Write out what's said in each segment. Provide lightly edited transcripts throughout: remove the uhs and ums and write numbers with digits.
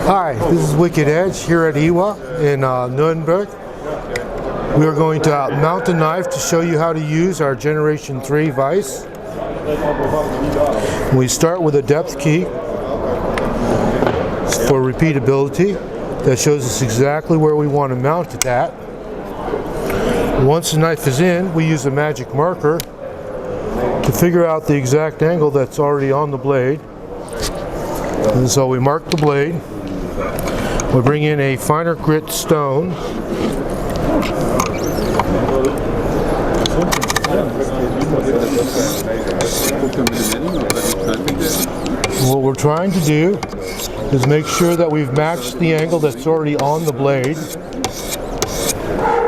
Hi, this is Wicked Edge here at IWA in Nuremberg. We are going to mount a knife to show you how to use our Generation 3 vise. We start with a depth key for repeatability that shows us exactly where we want to mount it at. Once the knife is in, we use a magic marker to figure out the exact angle that's already on the blade. And so we mark the blade. We bring in a finer grit stone. What we're trying to do is make sure that we've matched the angle that's already on the blade.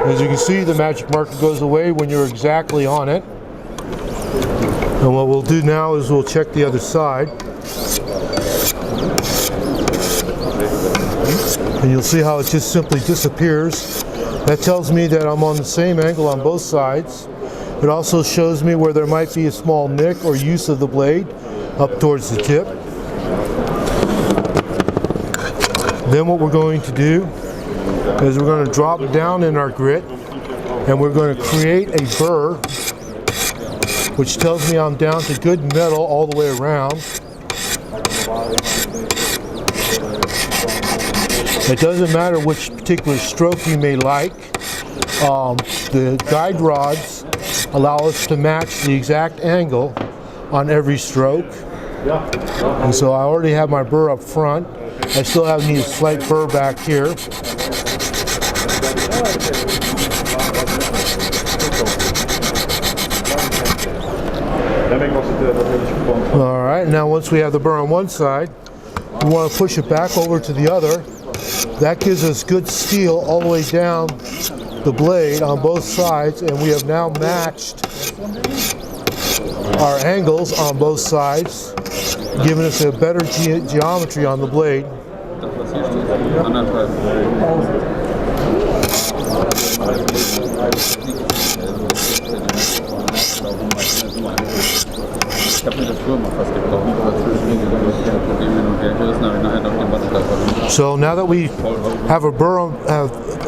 As you can see, the magic marker goes away when you're exactly on it. And what we'll do now is we'll check the other side. And you'll see how it just simply disappears. That tells me that I'm on the same angle on both sides. It also shows me where there might be a small nick or use of the blade up towards the tip. Then what we're going to do is we're going to drop down in our grit and we're going to create a burr, which tells me I'm down to good metal all the way around. It doesn't matter which particular stroke you may like. The guide rods allow us to match the exact angle on every stroke. And so I already have my burr up front. I still have need a slight burr back here. Alright, now once we have the burr on one side, we want to push it back over to the other. That gives us good steel all the way down the blade on both sides, and we have now matched our angles on both sides, giving us a better geometry on the blade. So now that we have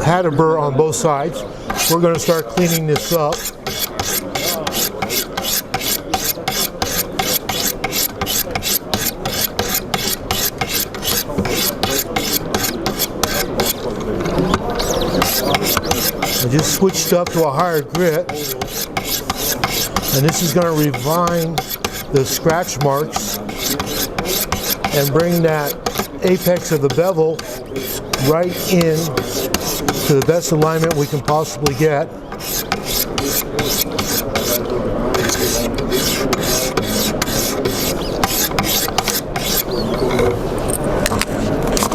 had a burr on both sides, we're going to start cleaning this up. I just switched up to a higher grit, and this is going to refine the scratch marks and bring that apex of the bevel right in to the best alignment we can possibly get.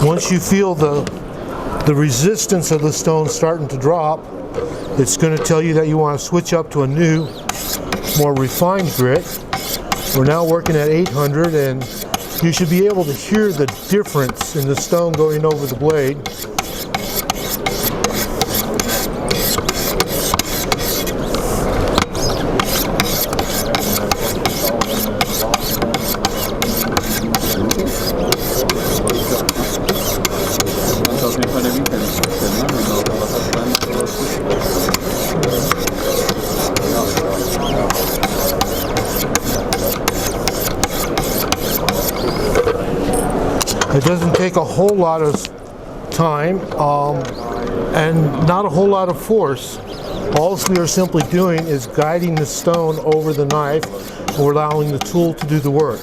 Once you feel the resistance of the stone starting to drop, it's going to tell you that you want to switch up to a new, more refined grit. We're now working at 800, and you should be able to hear the difference in the stone going over the blade. It doesn't take a whole lot of time and not a whole lot of force. All we are simply doing is guiding the stone over the knife, and we're allowing the tool to do the work.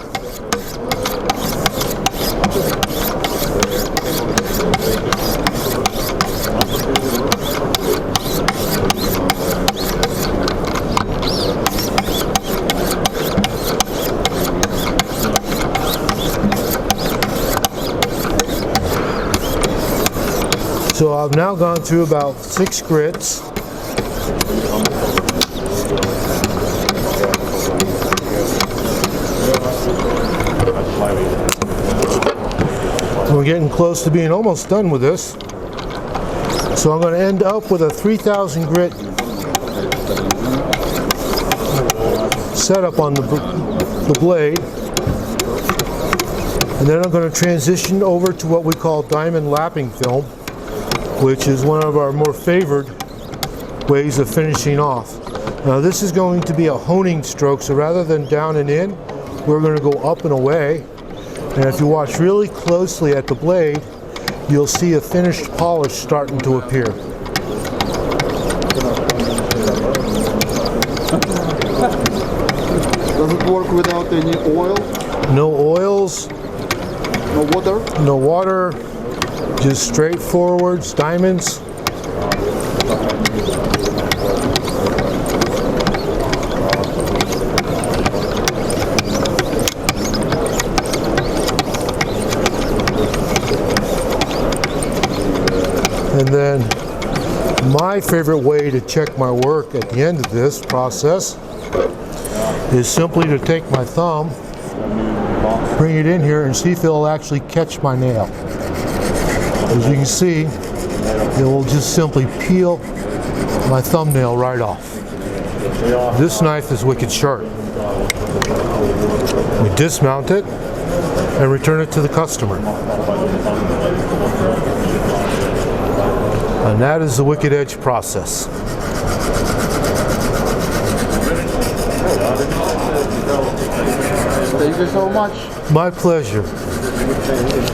So I've now gone through about 6 grits. We're getting close to being almost done with this. So I'm going to end up with a 3000 grit setup on the blade. And then I'm going to transition over to what we call diamond lapping film, which is one of our more favored ways of finishing off. Now this is going to be a honing stroke, so rather than down and in, we're going to go up and away. And if you watch really closely at the blade, you'll see a finished polish starting to appear. Does it work without any oil? No oils. No water? No water. Just straightforwards, diamonds. And then my favorite way to check my work at the end of this process is simply to take my thumb, bring it in here, and see if it'll actually catch my nail. As you can see, it will just simply peel my thumbnail right off. This knife is wicked sharp. We dismount it and return it to the customer. And that is the wicked edge process. Thank you so much. My pleasure.